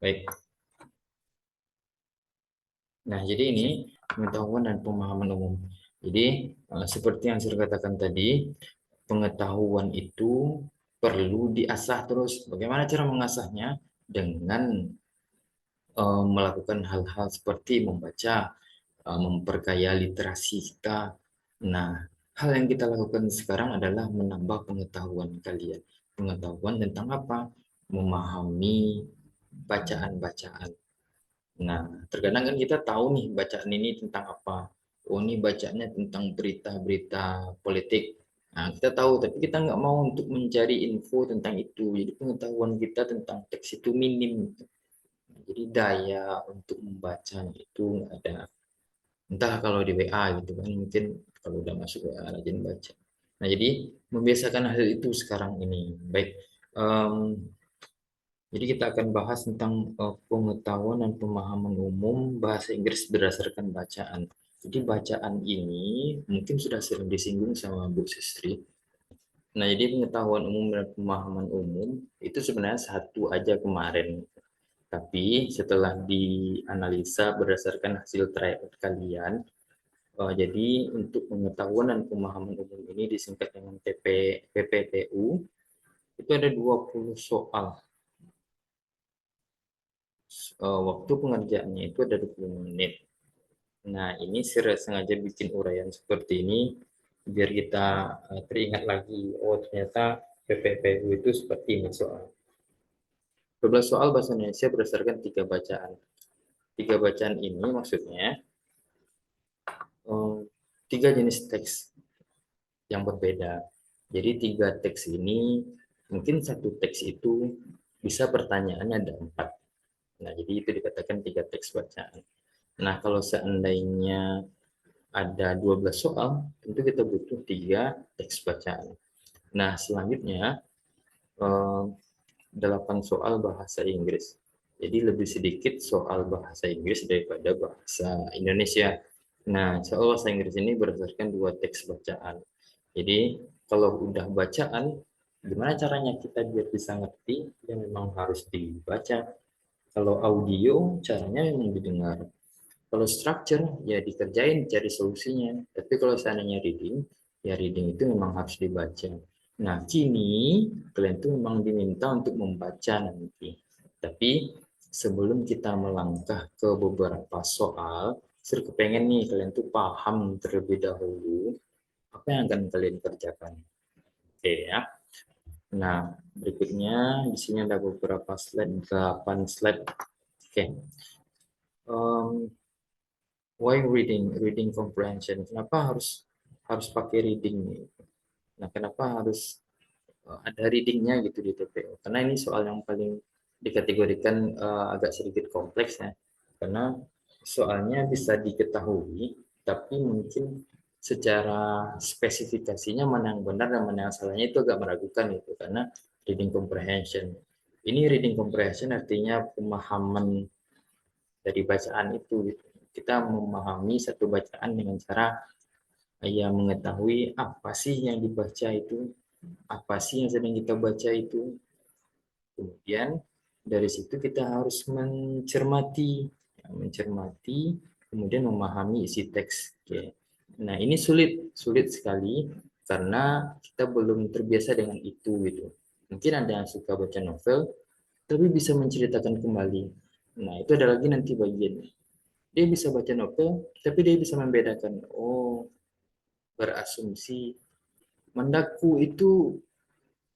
Baik. Nah, jadi ini pengetahuan dan pemahaman umum. Jadi, seperti yang saya katakan tadi, pengetahuan itu perlu diasah terus. Bagaimana cara mengasahnya? Dengan melakukan hal-hal seperti membaca, memperkaya literasi kita. Nah, hal yang kita lakukan sekarang adalah menambah pengetahuan kalian. Pengetahuan tentang apa? Memahami bacaan-bacaan. Nah, terkadang kan kita tahu nih bacaan ini tentang apa. Oh, ini bacaannya tentang berita-berita politik. Nah, kita tahu, tapi kita nggak mau untuk mencari info tentang itu. Jadi pengetahuan kita tentang teks itu minim. Jadi daya untuk membacanya itu nggak ada. Entah kalau di WA gitu kan, mungkin kalau udah masuk WA rajin baca. Nah, jadi membiasakan hal itu sekarang ini. Baik, em, jadi kita akan bahas tentang pengetahuan dan pemahaman umum bahasa Inggris berdasarkan bacaan. Jadi bacaan ini mungkin sudah sering disinggung sama Bu Sestri. Nah, jadi pengetahuan umum dan pemahaman umum itu sebenarnya satu aja kemarin. Tapi setelah dianalisa berdasarkan hasil trial kalian, jadi untuk pengetahuan dan pemahaman umum ini disingkat dengan PPPU, itu ada 20 soal. Waktu pengerjaannya itu ada 20 menit. Nah, ini saya sengaja bikin uraian seperti ini biar kita teringat lagi, oh ternyata PPPU itu seperti ini soal. 12 soal bahasa Indonesia berdasarkan 3 bacaan. 3 bacaan ini maksudnya eh, 3 jenis teks yang berbeda. Jadi 3 teks ini mungkin satu teks itu bisa pertanyaannya ada 4. Nah, jadi itu dikatakan 3 teks bacaan. Nah, kalau seandainya ada 12 soal, tentu kita butuh 3 teks bacaan. Nah, selanjutnya 8 soal bahasa Inggris. Jadi lebih sedikit soal bahasa Inggris daripada bahasa Indonesia. Nah, soal bahasa Inggris ini berdasarkan 2 teks bacaan. Jadi kalau udah bacaan, gimana caranya kita biar bisa ngerti? Ya memang harus dibaca. Kalau audio, caranya memang didengar. Kalau structure, ya dikerjain, cari solusinya. Tapi kalau seandainya reading, ya reading itu memang harus dibaca. Nah, kini kalian tuh memang diminta untuk membaca nanti. Tapi sebelum kita melangkah ke beberapa soal, saya kepengen nih kalian tuh paham terlebih dahulu apa yang akan kalian kerjakan. Oke ya. Nah, berikutnya di sini ada beberapa slide, 8 slide. Oke. Um, why reading? Reading comprehension. Kenapa harus pakai reading nih? Nah, kenapa harus ada readingnya gitu di TPO? Karena ini soal yang paling dikategorikan agak sedikit kompleks ya. Karena soalnya bisa diketahui, tapi mungkin secara spesifikasinya mana yang benar dan mana yang salahnya itu agak meragukan gitu. Karena reading comprehension. Ini reading comprehension artinya pemahaman dari bacaan itu gitu. Kita memahami satu bacaan dengan cara ya mengetahui apa sih yang dibaca itu, apa sih yang sedang kita baca itu. Kemudian dari situ kita harus mencermati, ya, mencermati, kemudian memahami isi teks. Oke. Nah, ini sulit sekali karena kita belum terbiasa dengan itu gitu. Mungkin ada yang suka baca novel, tapi bisa menceritakan kembali. Nah, itu ada lagi nanti bagian. Dia bisa baca novel, tapi dia bisa membedakan. Oh, berasumsi Mendaku itu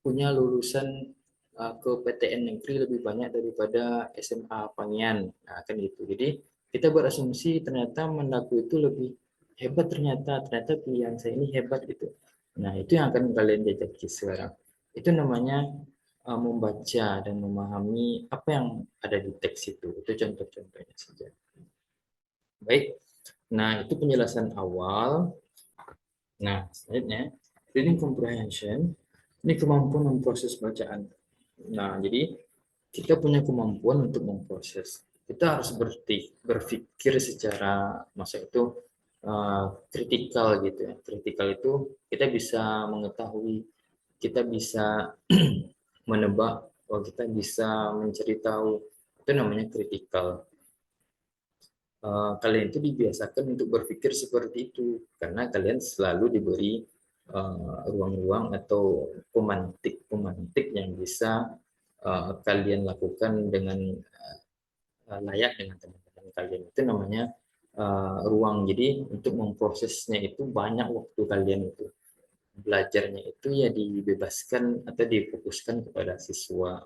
punya lulusan ke PTN negeri lebih banyak daripada SMA Pangian. Nah, kan gitu. Jadi kita berasumsi ternyata Mendaku itu lebih hebat ternyata pilihan saya ini hebat gitu. Nah, itu yang akan kalian jajaki sekarang. Itu namanya membaca dan memahami apa yang ada di teks itu. Itu contoh-contohnya saja. Baik. Nah, itu penjelasan awal. Nah, selanjutnya, reading comprehension ini kemampuan memproses bacaan. Nah, jadi kita punya kemampuan untuk memproses. Kita harus berpikir secara masa itu kritikal gitu ya. Kritikal itu kita bisa mengetahui, kita bisa menebak, kita bisa mencari tahu Itu namanya kritikal. Kalian itu dibiasakan untuk berpikir seperti itu karena kalian selalu diberi ruang-ruang atau pemantik yang bisa kalian lakukan dengan layak dengan teman-teman kalian. Itu namanya ruang. Jadi untuk memprosesnya itu banyak waktu kalian itu. Belajarnya itu ya dibebaskan atau difokuskan kepada siswa.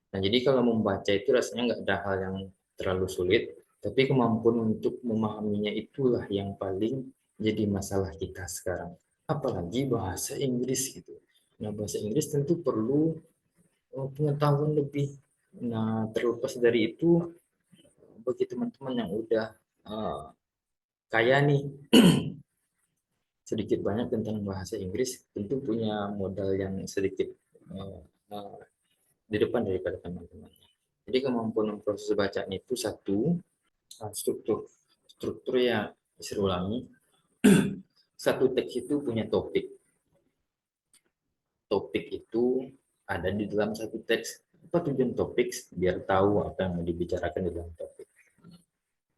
Nah, jadi kalau membaca itu rasanya nggak ada hal yang terlalu sulit, tapi kemampuan untuk memahaminya itulah yang paling jadi masalah kita sekarang. Apalagi bahasa Inggris gitu. Nah, bahasa Inggris tentu perlu pengetahuan lebih. Nah, terlepas dari itu, bagi teman-teman yang udah uh, kaya nih, sedikit banyak tentang bahasa Inggris, tentu punya modal yang sedikit uh, uh, di depan daripada teman-teman. Jadi kemampuan proses bacaan itu satu, struktur. Struktur ya, saya ulangi, satu teks itu punya topik. Topik itu ada di dalam satu teks. Apa tujuan topik? Biar tahu apa yang mau dibicarakan di dalam topik.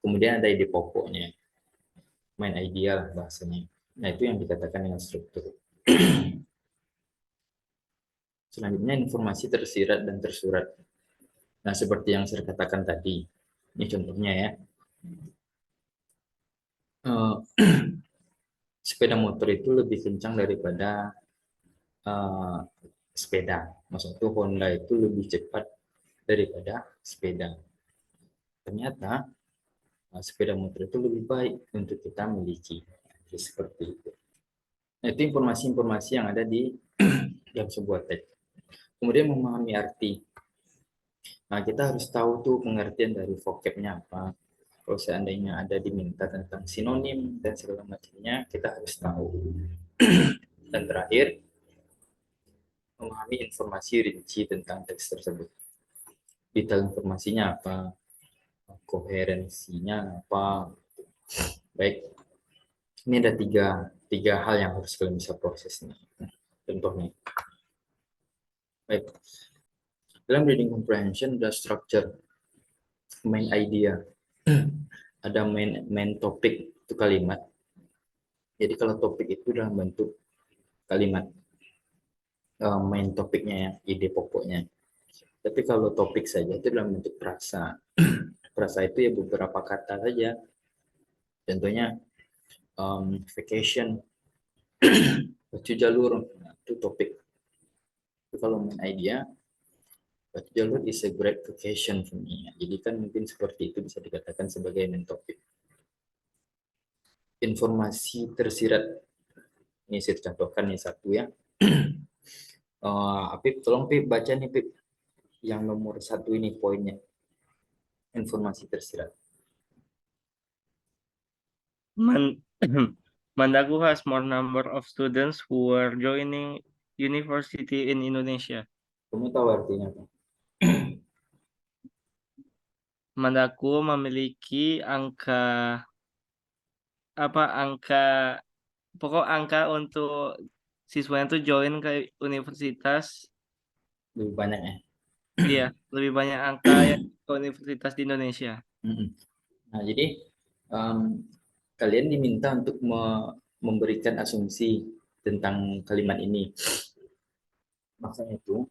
Kemudian ada ide pokoknya, main idea lah bahasanya. Nah, itu yang dikatakan dengan struktur. Selanjutnya informasi tersirat dan tersurat. Nah, seperti yang saya katakan tadi, ini contohnya ya. Sepeda motor itu lebih kencang daripada uh, sepeda. Maksudnya Honda itu lebih cepat daripada sepeda. Ternyata sepeda motor itu lebih baik untuk kita miliki. Jadi seperti itu. Nah, itu informasi-informasi yang ada di dalam sebuah teks. Kemudian memahami arti. Nah, kita harus tahu tuh pengertian dari vocabnya apa. Kalau seandainya ada diminta tentang sinonim dan segala macamnya, kita harus tahu. Dan terakhir, memahami informasi rinci tentang teks tersebut. Detail informasinya apa, koherensinya apa. Baik, ini ada tiga hal yang harus kalian bisa proses nih. Contohnya, baik, dalam reading comprehension ada structure, main idea, ada main topik itu kalimat. Jadi kalau topik itu dalam bentuk kalimat, main topiknya ya, ide pokoknya. Tapi kalau topik saja itu dalam bentuk frasa. Frasa itu ya beberapa kata saja. Contohnya vacation, baju jalur, nah, itu topik. Tapi kalau main idea, baju jalur is a great vacation for me. Jadi kan mungkin seperti itu bisa dikatakan sebagai main topik. Informasi tersirat, ini saya contohkan nih satu ya. Apip, tolong Pip baca nih Pip, yang nomor satu ini poinnya, informasi tersirat. Mandagu has more number of students who are joining university in Indonesia. Kamu tahu artinya apa? Mandaku memiliki angka pokok angka untuk siswanya tuh join ke universitas. Lebih banyak ya. Iya, lebih banyak angka yang ke universitas di Indonesia. Nah, jadi kalian diminta untuk memberikan asumsi tentang kalimat ini. Maksudnya itu,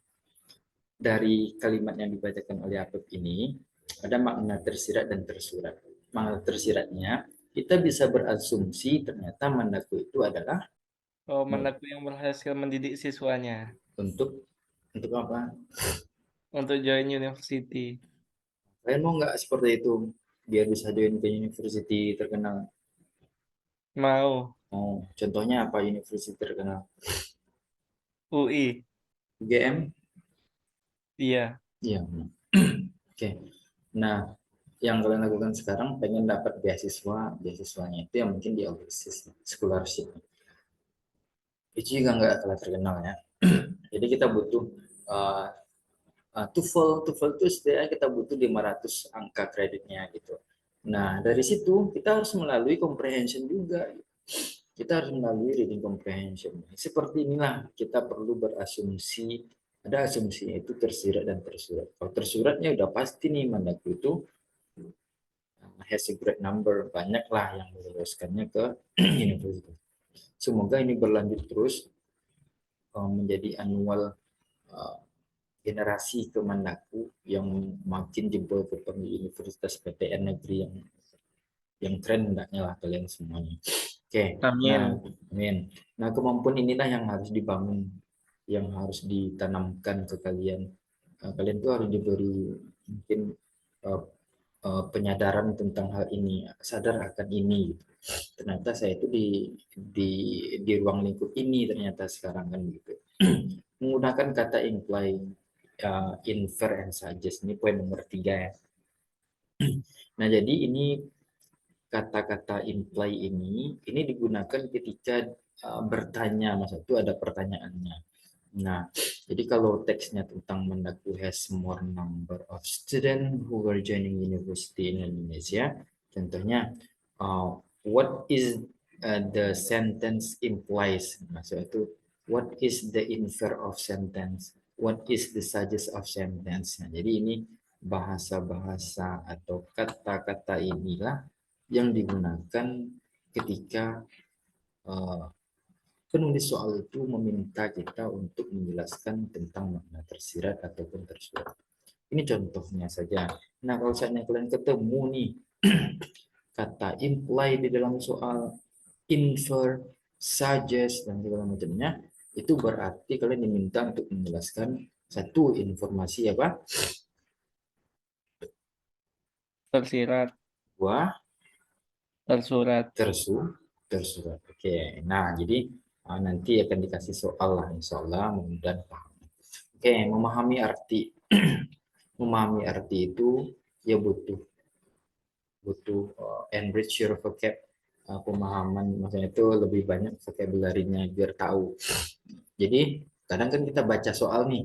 dari kalimat yang dibacakan oleh Apip ini, ada makna tersirat dan tersurat. Makna tersiratnya, kita bisa berasumsi ternyata mandaku itu adalah Mandaku yang berhasil mendidik siswanya untuk apa? untuk join university. Kalian mau nggak seperti itu? Biar bisa join ke university terkenal. Mau. Oh, contohnya apa university terkenal? UI. UGM? Iya. Iya. Oke. Nah, yang kalian lakukan sekarang pengen dapat beasiswanya itu yang mungkin di overseas scholarship. Itu juga nggak kalah terkenal ya. Jadi kita butuh TOEFL itu setidaknya kita butuh 500 angka kreditnya gitu. Nah, dari situ kita harus melalui comprehension juga. Kita harus melalui reading comprehension. Seperti inilah kita perlu berasumsi Ada asumsinya itu tersirat dan tersurat. Kalau tersuratnya udah pasti nih Mendagri itu has a great number, banyaklah yang meluluskannya ke universitas. Semoga ini berlanjut terus menjadi annual uh, generasi Kemendaku yang makin jebol ke universitas PTN negeri yang keren hendaknya lah kalian semuanya. Oke, nah, Amin. amin. Nah, kemampuan inilah yang harus dibangun, yang harus ditanamkan ke kalian. Kalian tuh harus diberi mungkin uh, penyadaran tentang hal ini, sadar akan ini. Gitu. Ternyata saya itu di ruang lingkup ini ternyata sekarang kan gitu. Menggunakan kata imply, infer, and suggest. Ini poin nomor 3 ya. Nah, jadi ini kata-kata imply ini digunakan ketika bertanya, maksud itu ada pertanyaannya. Nah, jadi kalau teksnya tentang Mendagri has more number of students who are joining university in Indonesia, contohnya what is the sentence implies, maksud itu what is the infer of sentence, what is the suggest of sentence. Nah, jadi ini bahasa-bahasa atau kata-kata inilah yang digunakan ketika uh, penulis soal itu meminta kita untuk menjelaskan tentang makna tersirat ataupun tersurat. Ini contohnya saja. Nah, kalau misalnya kalian ketemu nih kata imply di dalam soal, infer, suggest, dan segala macamnya, itu berarti kalian diminta untuk menjelaskan satu informasi apa? Tersirat, Dua, tersurat. tersurat. Oke, nah jadi nanti akan dikasih soal lah, insya Allah mudah-mudahan paham. Oke, memahami arti. Memahami arti itu ya butuh butuh enrich your vocab, pemahaman, maksudnya itu lebih banyak vocabulary-nya biar tahu. Jadi kadang kan kita baca soal nih,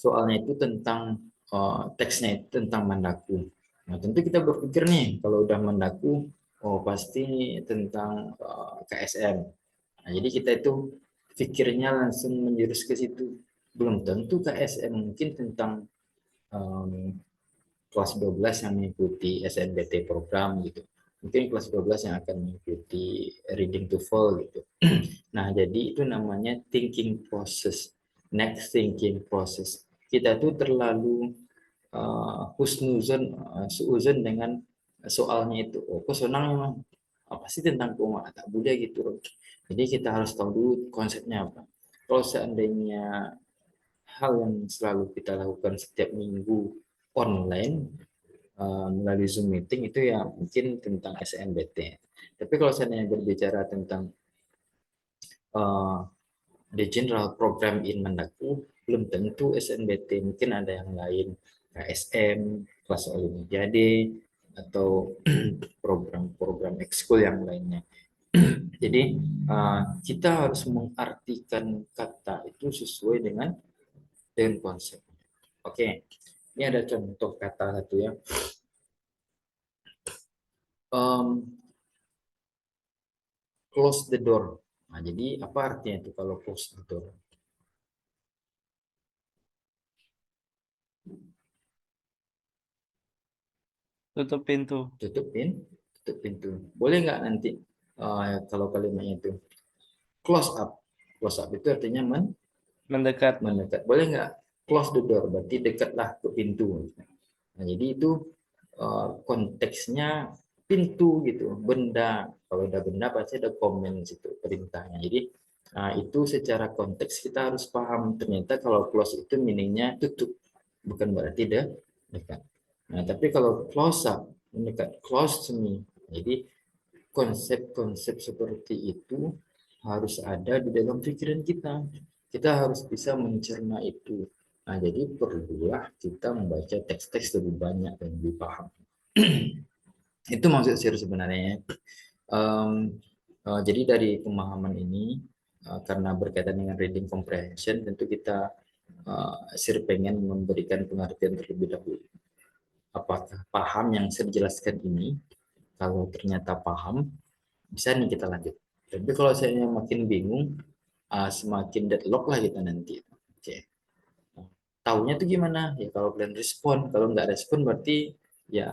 soalnya itu tentang teksnya itu tentang Mandaku. Nah, tentu kita berpikir nih kalau udah Mandaku, oh pasti tentang KSM. Nah, jadi kita itu pikirnya langsung menjurus ke situ. Belum tentu KSM, mungkin tentang um, kelas 12 yang mengikuti SNBT program gitu. Mungkin kelas 12 yang akan mengikuti reading to fall gitu. Nah, jadi itu namanya thinking process. Next thinking process. Kita tuh terlalu husnuzon, suuzon dengan soalnya itu. Oh, kok senang memang apa sih tentang keuangan tak boleh gitu. Jadi kita harus tahu dulu konsepnya apa. Kalau seandainya hal yang selalu kita lakukan setiap minggu online melalui Zoom meeting itu ya mungkin tentang SNBT. Tapi kalau seandainya berbicara tentang uh, the general program in Mendaku, belum tentu SNBT, mungkin ada yang lain, KSM, kelas Olimpiade, atau program-program ekskul yang lainnya. Jadi kita harus mengartikan kata itu sesuai dengan konsep. Oke, ini ada contoh kata satu ya. Um, close the door. Nah, jadi apa artinya itu kalau close the door? Tutup pintu. Tutup pintu. Boleh nggak nanti kalau kalimatnya itu close up? Close up itu artinya Mendekat. mendekat. Boleh nggak close the door? Berarti dekatlah ke pintu. Nah, jadi itu konteksnya pintu gitu, benda. Kalau ada benda pasti ada komen situ perintahnya. Jadi itu secara konteks kita harus paham. Ternyata kalau close itu meaningnya tutup, bukan berarti dekat. Nah, tapi kalau close up, mendekat, close to me. Jadi konsep-konsep seperti itu harus ada di dalam pikiran kita. Kita harus bisa mencerna itu. Nah, jadi perlulah kita membaca teks-teks lebih banyak dan lebih paham. Itu maksud saya sebenarnya. Jadi dari pemahaman ini, karena berkaitan dengan reading comprehension, tentu kita sir pengen memberikan pengertian terlebih dahulu. Apakah paham yang saya jelaskan ini? Kalau ternyata paham, bisa nih kita lanjut. Tapi kalau saya makin bingung, semakin deadlock lah kita nanti. Oke. Taunya tuh gimana? Ya kalau kalian respon, kalau nggak respon berarti ya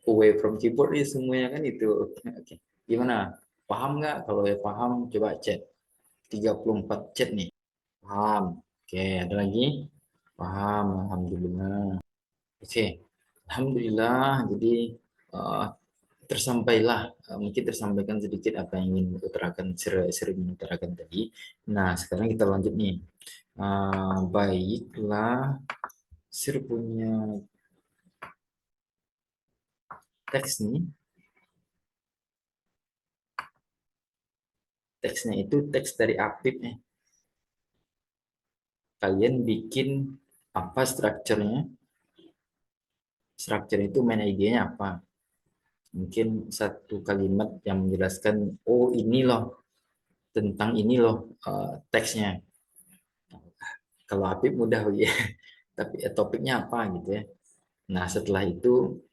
away from keyboard ya semuanya kan itu. Oke. Gimana? Paham nggak? Kalau ya paham, coba chat. 34 chat nih. Paham. Oke, ada lagi? Paham, alhamdulillah. Oke, alhamdulillah. Jadi eh, tersampailah, mungkin tersampaikan sedikit apa yang ingin utarakan, sering utarakan tadi. Nah, sekarang kita lanjut nih. Baiklah, Sir punya teks nih. Teksnya itu teks dari Apip nih. Kalian bikin apa strukturnya? Struktur itu main idenya apa? Mungkin satu kalimat yang menjelaskan, oh ini loh, tentang ini loh teksnya. Kalau Apip mudah ya, tapi topiknya apa gitu ya. Nah, setelah itu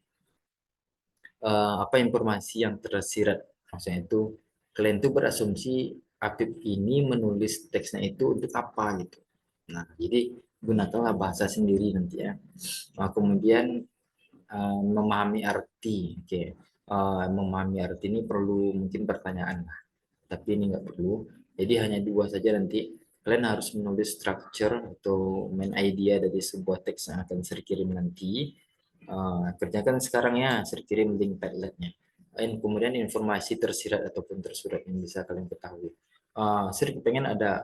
apa informasi yang tersirat? Maksudnya itu kalian tuh berasumsi Apip ini menulis teksnya itu untuk apa gitu. Nah, jadi gunakanlah bahasa sendiri nanti ya. Nah, kemudian memahami arti. Oke. Memahami arti ini perlu mungkin pertanyaan lah, tapi ini nggak perlu. Jadi hanya dua saja nanti. Kalian harus menulis structure atau main idea dari sebuah teks yang akan saya kirim nanti. Kerjakan sekarang ya, saya kirim link Padletnya. Kemudian informasi tersirat ataupun tersurat yang bisa kalian ketahui. Saya pengen ada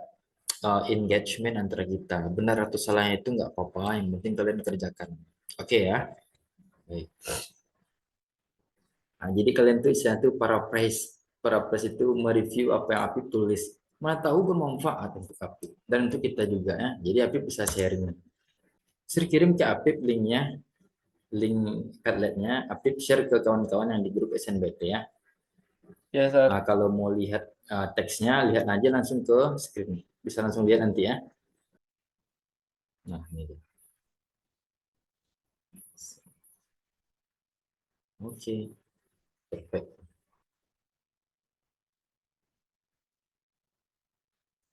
engagement antara kita. Benar atau salahnya itu nggak apa-apa, yang penting kalian kerjakan. Oke ya. Baik. Nah, jadi kalian tuh istilahnya tuh paraphrase. Paraphrase itu mereview apa yang Apip tulis. Mana tahu bermanfaat untuk Apip dan untuk kita juga ya. Jadi Apip bisa sharing. Saya kirim ke Apip linknya, link Padletnya. Apip share ke kawan-kawan yang di grup SNBT ya. Ya, Sir. Kalau mau lihat teksnya, lihat aja langsung ke screen. Bisa langsung lihat nanti ya. Nah, ini dia. Oke, perfect.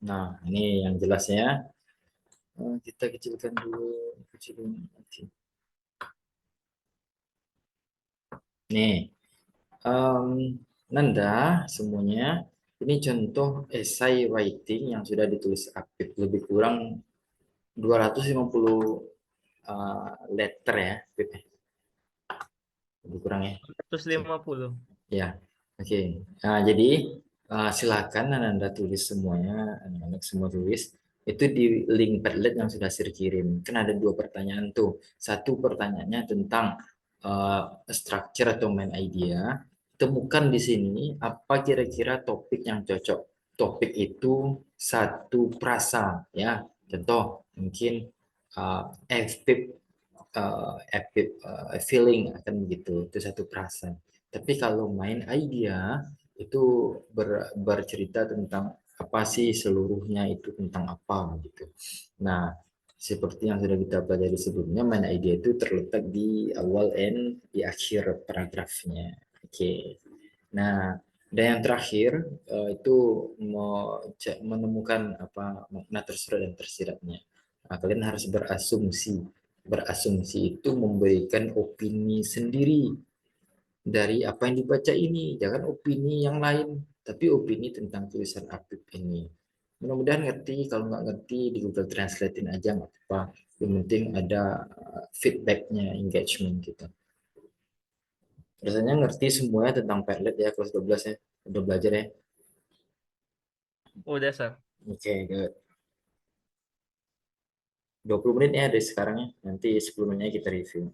Nah, ini yang jelasnya. Kita kecilkan dulu, kecilkan. Oke. Nih, em, Nanda semuanya, ini contoh esai writing yang sudah ditulis Apip, lebih kurang 250 letter ya, Apip, ya. Lebih kurang ya. Oke. 150. Ya, oke. Jadi silakan Anda tulis semuanya, anak-anak semua tulis. Itu di link Padlet yang sudah saya kirim. Kan ada dua pertanyaan tuh. Satu pertanyaannya tentang uh, structure atau main idea. Temukan di sini apa kira-kira topik yang cocok. Topik itu satu prasa, ya. Contoh mungkin epic, feeling akan begitu. Itu satu prasa. Tapi kalau main idea itu bercerita tentang apa sih seluruhnya itu tentang apa gitu. Nah, seperti yang sudah kita pelajari sebelumnya, main idea itu terletak di awal and di akhir paragrafnya. Oke. Nah, dan yang terakhir itu menemukan apa makna tersurat dan tersiratnya. Nah, kalian harus berasumsi. Berasumsi itu memberikan opini sendiri dari apa yang dibaca ini. Jangan opini yang lain, tapi opini tentang tulisan Apip ini. Mudah-mudahan ngerti. Kalau nggak ngerti, di Google Translate-in aja nggak apa-apa. Yang penting ada feedbacknya, engagement kita. Rasanya ngerti semuanya tentang Padlet ya, kelas 12 ya. Udah belajar ya. Udah, Sir. Oke, good. 20 menit ya dari sekarang ya. Nanti 10 menitnya kita review.